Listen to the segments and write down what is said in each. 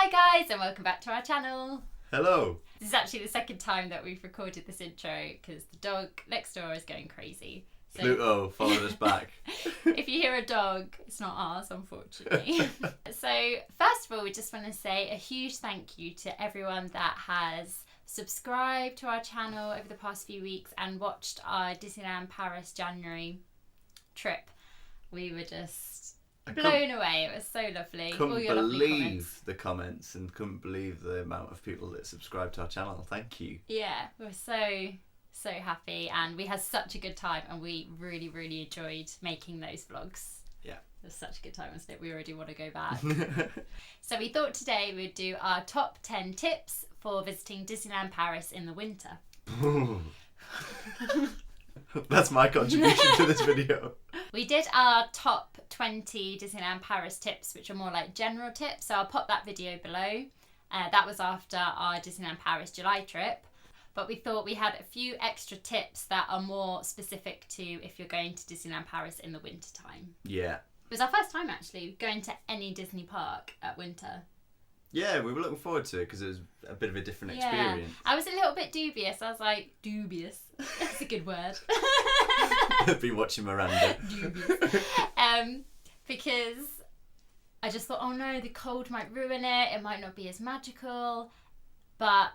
Hi guys, and welcome back to our channel. Hello. This is actually the second time that we've recorded this intro because the dog next door is going crazy. So Pluto followed us back. if you hear a dog, it's not ours, unfortunately. So first of all, we just want to say a huge thank you to everyone that has subscribed to our channel over the past few weeks and watched our Disneyland Paris January trip. We were just blown away. It was so lovely. Couldn't All your lovely believe comments. the comments and couldn't believe the amount of people that subscribe to our channel. Thank you. Yeah, we were so happy and we had such a good time and we really enjoyed making those vlogs. Yeah. It was such a good time, wasn't it? We already want to go back. So we thought today we'd do our top 10 tips for visiting Disneyland Paris in the winter. That's my contribution to this video. We did our top 20 Disneyland Paris tips, which are more like general tips. So I'll pop that video below. That was after our Disneyland Paris July trip. But we thought we had a few extra tips that are more specific to if you're going to Disneyland Paris in the winter time. Yeah. It was our first time actually going to any Disney park at winter. Yeah, we were looking forward to it because it was a bit of a different experience. I was a little bit dubious. I was like, dubious. That's a good word. I've been watching Miranda. Dubious. Because I just thought, oh no, the cold might ruin it. It might not be as magical. But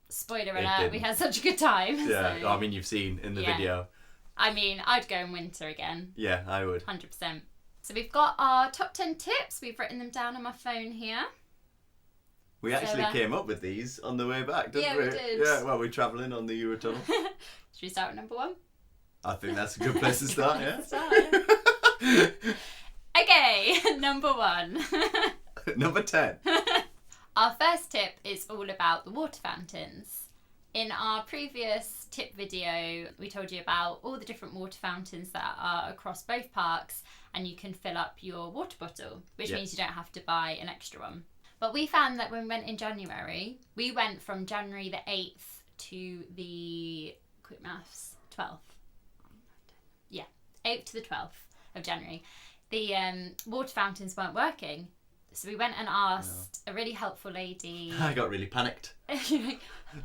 spoiler alert, we had such a good time. Yeah, so. I mean, you've seen in the video. I mean, I'd go in winter again. Yeah, I would. 100%. So we've got our top 10 tips. We've written them down on my phone here. We actually came up with these on the way back, didn't we? We did. Yeah, while we're travelling on the Eurotunnel. Should we start with number 1? I think that's a good place to start, yeah? Okay, number 1. Number 10. Our first tip is all about the water fountains. In our previous tip video, we told you about all the different water fountains that are across both parks and you can fill up your water bottle, which means you don't have to buy an extra one. But we found that when we went in January, we went from January the 8th to the, quick maths, 12th. Yeah, 8th to the 12th of January. The water fountains weren't working. So we went and asked a really helpful lady. I got really panicked. There's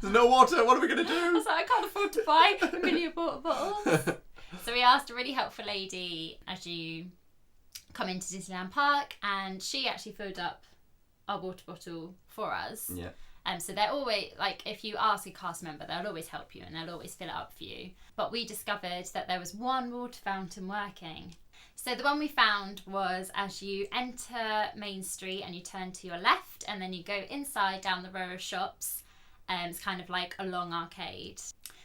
no water, what are we going to do? I was like, I can't afford to buy a million water bottles. So we asked a really helpful lady as you come into Disneyland Park, and she actually filled up our water bottle for us. Yeah. So they're always, like, if you ask a cast member, they'll always help you and they'll always fill it up for you. But we discovered that there was one water fountain working. So the one we found was as you enter Main Street and you turn to your left and then you go inside down the row of shops. It's kind of like a long arcade.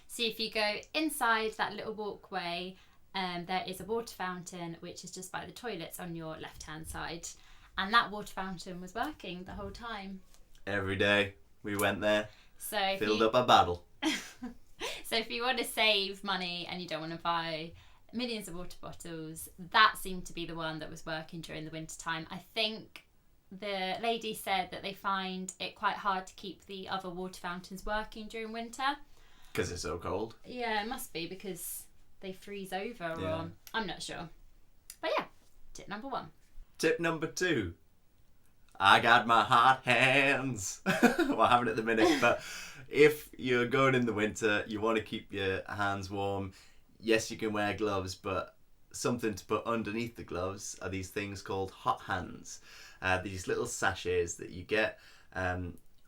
So if you go inside that little walkway, there is a water fountain which is just by the toilets on your left-hand side. And that water fountain was working the whole time. Every day we went there, so filled up a bottle. So if you want to save money and you don't want to buy millions of water bottles, that seemed to be the one that was working during the winter time. I think the lady said that they find it quite hard to keep the other water fountains working during winter. Because it's so cold? Yeah, it must be because they freeze over or I'm not sure. But yeah, tip number 1. Tip number 2. I got my hot hands. Well, I haven't at the minute, but if you're going in the winter, you want to keep your hands warm. Yes, you can wear gloves, but something to put underneath the gloves are these things called hot hands. These little sachets that you get,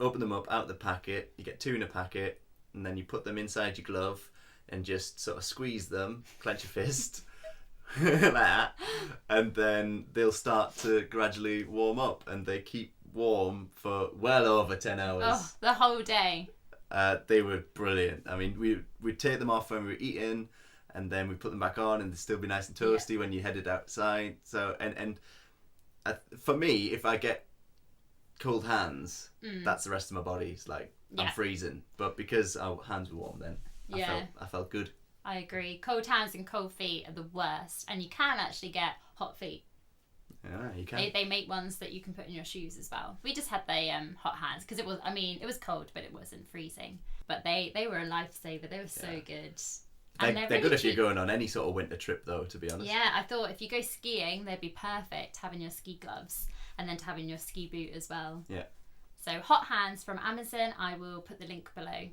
open them up out of the packet, you get 2 in a packet, and then you put them inside your glove and just sort of squeeze them, clench your fist, like that, and then they'll start to gradually warm up, and they keep warm for well over 10 hours. Oh, the whole day. They were brilliant. I mean, we'd take them off when we were eating, and then we put them back on and they'd still be nice and toasty when you headed outside. So, and for me, if I get cold hands, that's the rest of my body. It's like, I'm freezing. But because our hands were warm then, I felt good. I agree. Cold hands and cold feet are the worst. And you can actually get hot feet. Yeah, you can. They make ones that you can put in your shoes as well. We just had the hot hands because it was cold, but it wasn't freezing. But they were a lifesaver. They were so good. And They're really good if you're cheap. going on any sort of winter trip, though, to be honest. Yeah, I thought if you go skiing, they'd be perfect having your ski gloves and then to having your ski boot as well. Yeah. So hot hands from Amazon, I will put the link below.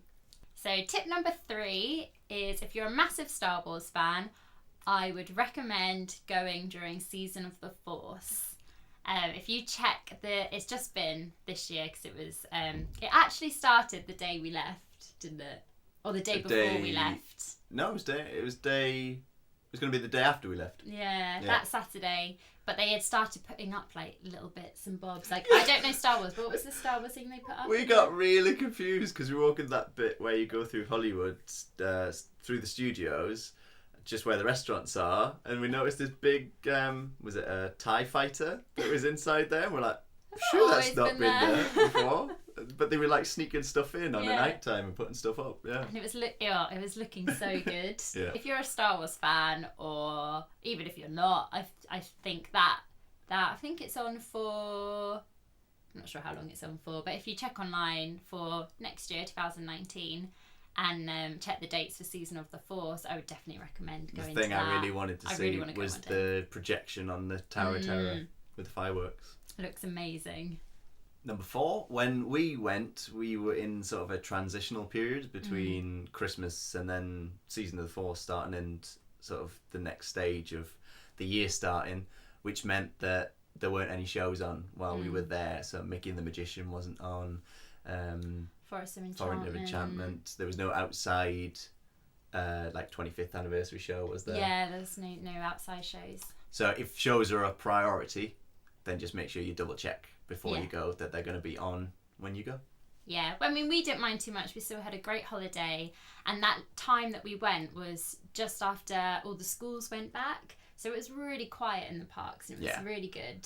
So tip number 3 is if you're a massive Star Wars fan, I would recommend going during Season of the Force. If you check it's just been this year because it was, it actually started the day we left, didn't it? Or the day before we left. No, it was going to be the day after we left. Yeah, that Saturday. But they had started putting up like little bits and bobs. Like, I don't know Star Wars, but what was the Star Wars thing they put up? We got really confused because we were walking that bit where you go through Hollywood, through the studios, just where the restaurants are, and we noticed this big, was it a TIE fighter that was inside there? And we're like, sure, that's not been there before. But they were like sneaking stuff in on the night time and putting stuff up, yeah. And it was looking so good. Yeah. If you're a Star Wars fan, or even if you're not, I think that I think it's on for, I'm not sure how long it's on for, but if you check online for next year, 2019, and check the dates for Season of the Force, I would definitely recommend going to that. The thing I really wanted to see was one day. the projection on the Tower of Terror with the fireworks. It looks amazing. Number 4, when we went, we were in sort of a transitional period between Christmas and then Season of the Force starting and sort of the next stage of the year starting, which meant that there weren't any shows on while we were there. So Mickey and the Magician wasn't on. Forest of Enchantment. There was no outside, like 25th anniversary show, was there? Yeah, there's no outside shows. So if shows are a priority, then just make sure you double check before you go that they're going to be on when you go. Yeah, I mean, we didn't mind too much. We still had a great holiday, and that time that we went was just after all the schools went back, so it was really quiet in the parks, and it was really good.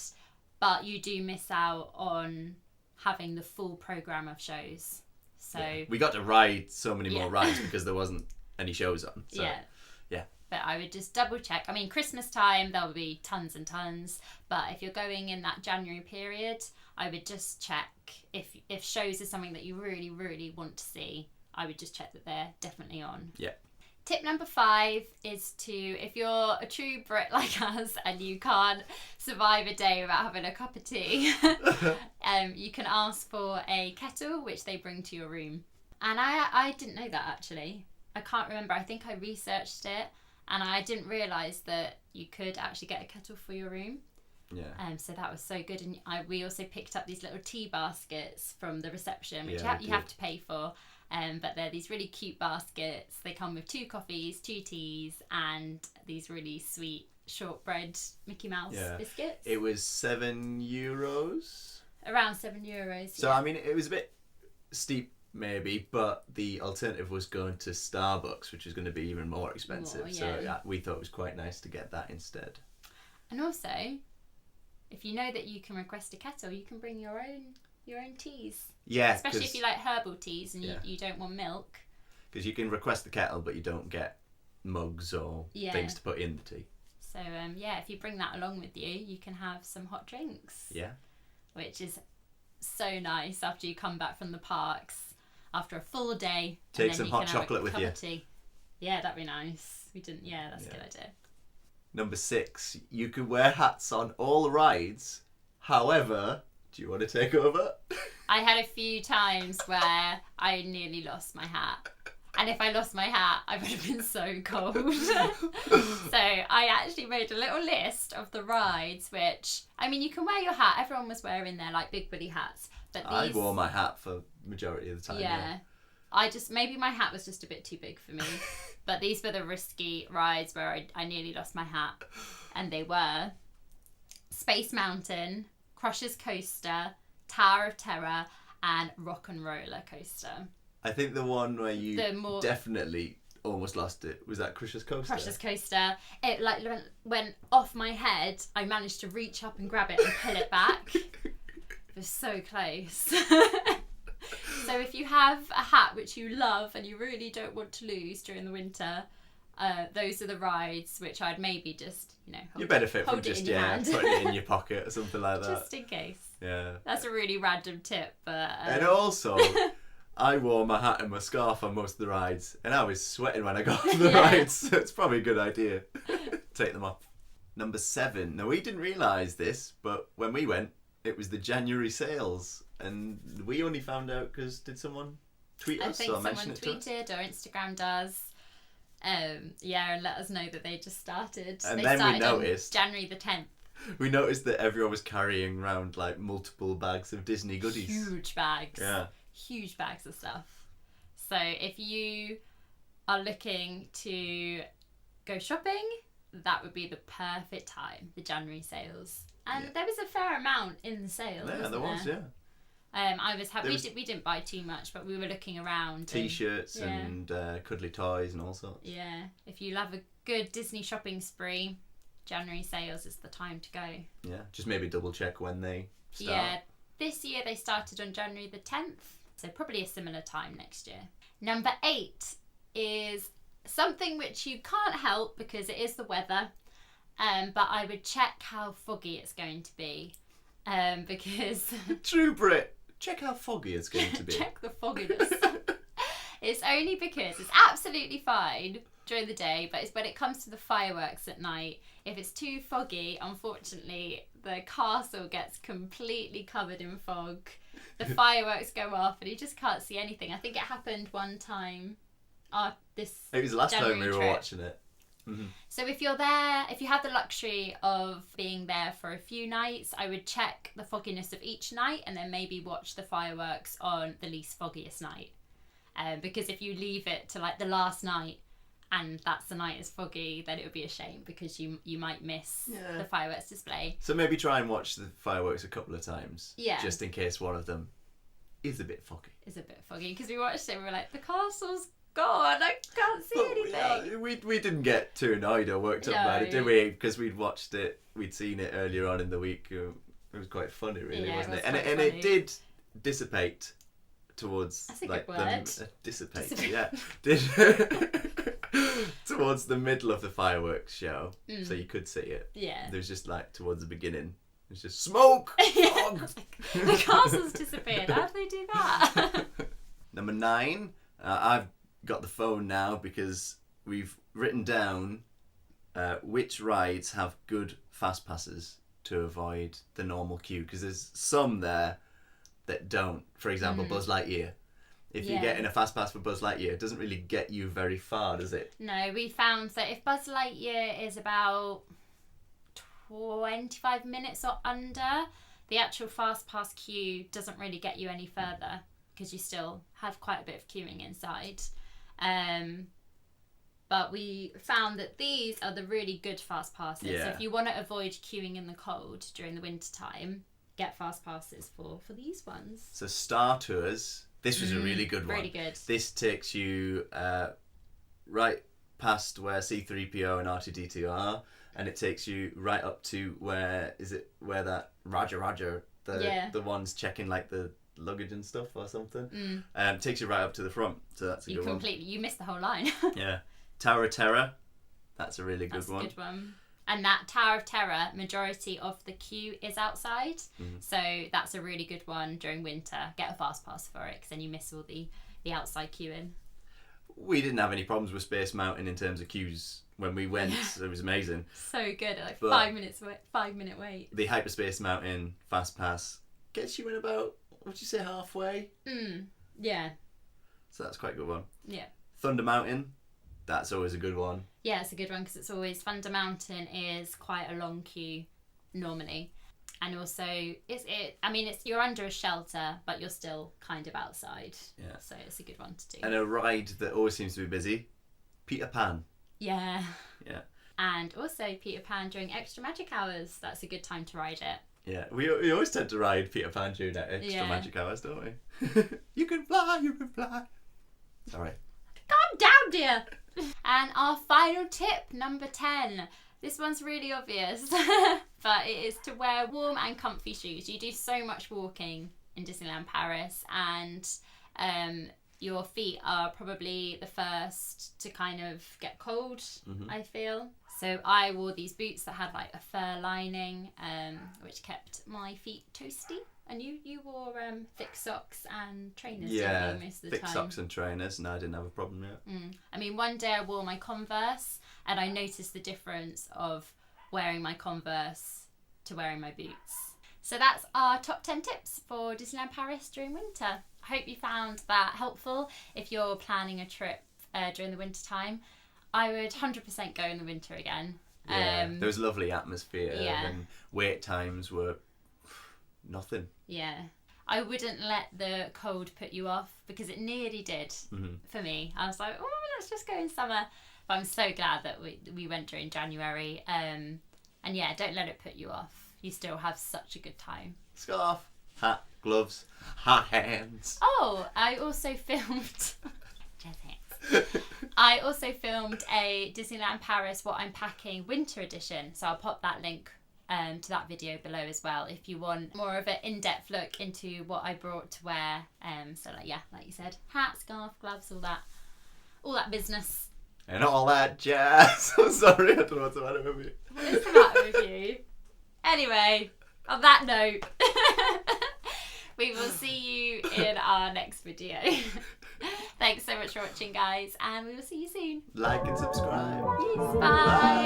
But you do miss out on having the full program of shows. So we got to ride so many more rides because there wasn't any shows on. So, yeah. But I would just double check. I mean, Christmas time, there'll be tons and tons. But if you're going in that January period, I would just check if shows is something that you really, really want to see. I would just check that they're definitely on. Yeah. Tip number 5 is if you're a true Brit like us and you can't survive a day without having a cup of tea, you can ask for a kettle, which they bring to your room. And I didn't know that, actually. I can't remember. I think I researched it. And I didn't realise that you could actually get a kettle for your room. Yeah. So that was so good. And we also picked up these little tea baskets from the reception, which you have to pay for. But they're these really cute baskets. They come with 2 coffees, 2 teas, and these really sweet shortbread Mickey Mouse biscuits. It was €7. Around €7. So, I mean, it was a bit steep, maybe, but the alternative was going to Starbucks, which was going to be even more expensive. So we thought it was quite nice to get that instead. And also, if you know that you can request a kettle, you can bring your own teas. Yeah, especially if you like herbal teas and you don't want milk. Because you can request the kettle, but you don't get mugs or things to put in the tea. So if you bring that along with you, you can have some hot drinks. Yeah. Which is so nice after you come back from the parks. After a full day, take some hot chocolate with you. Yeah, that'd be nice. We didn't. Yeah, that's a good idea. Number 6, you can wear hats on all the rides. However, do you want to take over? I had a few times where I nearly lost my hat. And if I lost my hat, I would have been so cold. So I actually made a little list of the rides, which, I mean, you can wear your hat. Everyone was wearing their like big buddy hats. But I wore my hat for majority of the time. Yeah. Maybe my hat was just a bit too big for me. But these were the risky rides where I nearly lost my hat. And they were Space Mountain, Crusher's Coaster, Tower of Terror, and Rock and Roller Coaster. I think the one where you definitely almost lost it was that Crusher's Coaster. Crusher's Coaster. It like went off my head. I managed to reach up and grab it and pull it back. It was so close. So if you have a hat which you love and you really don't want to lose during the winter, those are the rides which I'd maybe just, you benefit from just putting it in your pocket or something like that. Just in case. Yeah. That's a really random tip, but... And also, I wore my hat and my scarf on most of the rides, and I was sweating when I got on the rides, so it's probably a good idea. Take them off. Number 7. Now, we didn't realise this, but when we went, it was the January sales, and we only found out because did someone tweet us or mention it to us? I think someone tweeted or Instagram does. And let us know that they just started. And they then started we noticed January the 10th. We noticed that everyone was carrying around like multiple bags of Disney goodies. Huge bags. Yeah. Huge bags of stuff. So if you are looking to go shopping, that would be the perfect time, the January sales. And there was a fair amount in the sale. Yeah, there was, yeah. I was happy. We didn't buy too much, but we were looking around. T-shirts and cuddly toys and all sorts. Yeah. If you love a good Disney shopping spree, January sales is the time to go. Yeah. Just maybe double check when they start. Yeah. This year they started on January the 10th. So probably a similar time next year. Number 8 is something which you can't help because it is the weather. But I would check how foggy it's going to be. Because... True Brit. Check how foggy it's going to be. Check the fogginess. It's only because it's absolutely fine during the day, but it's when it comes to the fireworks at night. If it's too foggy, unfortunately, the castle gets completely covered in fog. The fireworks go off and you just can't see anything. I think it happened one time. It was the last January time we were trip. watching it. Mm-hmm. So if you're there, if you have the luxury of being there for a few nights, I would check the fogginess of each night and then maybe watch the fireworks on the least foggiest night. Because if you leave it to like the last night and that's the night is foggy, then it would be a shame because you might miss the fireworks display. So maybe try and watch the fireworks a couple of times. Yeah. Just in case one of them is a bit foggy. It's a bit foggy because we watched it and we were like, the castle's gone, I can't see anything. We didn't get too annoyed or worked up about it, did we? Because we'd watched it, we'd seen it earlier on in the week. It was quite funny, really, wasn't it? And it did dissipate towards That's a like good word. Dissipate, yeah. Did towards the middle of the fireworks show, so you could see it. Yeah. There was just like towards the beginning. It was just smoke. Fog. The castle's disappeared. How did they do that? Number 9. I've got the phone now because we've written down which rides have good fast passes to avoid the normal queue, because there's some there that don't. For example, Buzz Lightyear. If you get in a fast pass for Buzz Lightyear, it doesn't really get you very far, does it? No, we found that if Buzz Lightyear is about 25 minutes or under, the actual fast pass queue doesn't really get you any further because you still have quite a bit of queuing inside. But we found that these are the really good fast passes. Yeah. So if you want to avoid queuing in the cold during the winter time, get fast passes for these ones. So Star Tours, this was a really good one. Really good. This takes you right past where C-3PO and R2-D2 are, and it takes you right up to where that Roger, the ones checking like the luggage and stuff or something. Takes you right up to the front, so that's a good one. You missed the whole line. Yeah. Tower of Terror, that's a really good That's one. a good one. And that Tower of Terror, majority of the queue is outside. So that's a really good one during winter. Get a fast pass for it because then you miss all the outside queuing. We didn't have any problems with Space Mountain in terms of queues when we went. It was amazing. So good, like But 5 minute wait. The Hyperspace Mountain fast pass gets you in about, would you say, halfway? Yeah. So that's quite a good one. Yeah. Thunder Mountain, that's always a good one. Yeah, it's a good one because it's always Thunder Mountain is quite a long queue normally, and also you're under a shelter but you're still kind of outside. Yeah. So it's a good one to do. And a ride that always seems to be busy, Peter Pan. Yeah. Yeah. And also Peter Pan during extra magic hours. That's a good time to ride it. Yeah, we always tend to ride Peter Pan during that extra magic hours, don't we? You can fly. Sorry. Calm down, dear. And our final tip, number 10. This one's really obvious, but it is to wear warm and comfy shoes. You do so much walking in Disneyland Paris, and your feet are probably the first to kind of get cold, I feel. So I wore these boots that had like a fur lining, which kept my feet toasty. And you wore thick socks and trainers, Yeah, didn't you, most of the thick time? socks and trainers, and I didn't have a problem yet. I mean, one day I wore my Converse, and I noticed the difference of wearing my Converse to wearing my boots. So that's our top 10 tips for Disneyland Paris during winter. I hope you found that helpful. If you're planning a trip during the winter time, I would 100% go in the winter again. Yeah, there was lovely atmosphere, Yeah. and wait times were nothing. Yeah. I wouldn't let the cold put you off, because it nearly did for me. I was like, oh, let's just go in summer. But I'm so glad that we went during January. And yeah, don't let it put you off. You still have such a good time. Scarf, hat, gloves, hot hands. Oh, I also filmed... Jazz hands. I also filmed a Disneyland Paris What I'm Packing winter edition. So I'll pop that link to that video below as well if you want more of an in-depth look into what I brought to wear. So like you said, hat, scarf, gloves, all that business. And all that jazz. I'm sorry, I don't know what's the matter with you. What is the matter with you? Anyway, on that note, we will see you in our next video. Thanks so much for watching, guys, and we will see you soon. Like and subscribe. Yes, bye.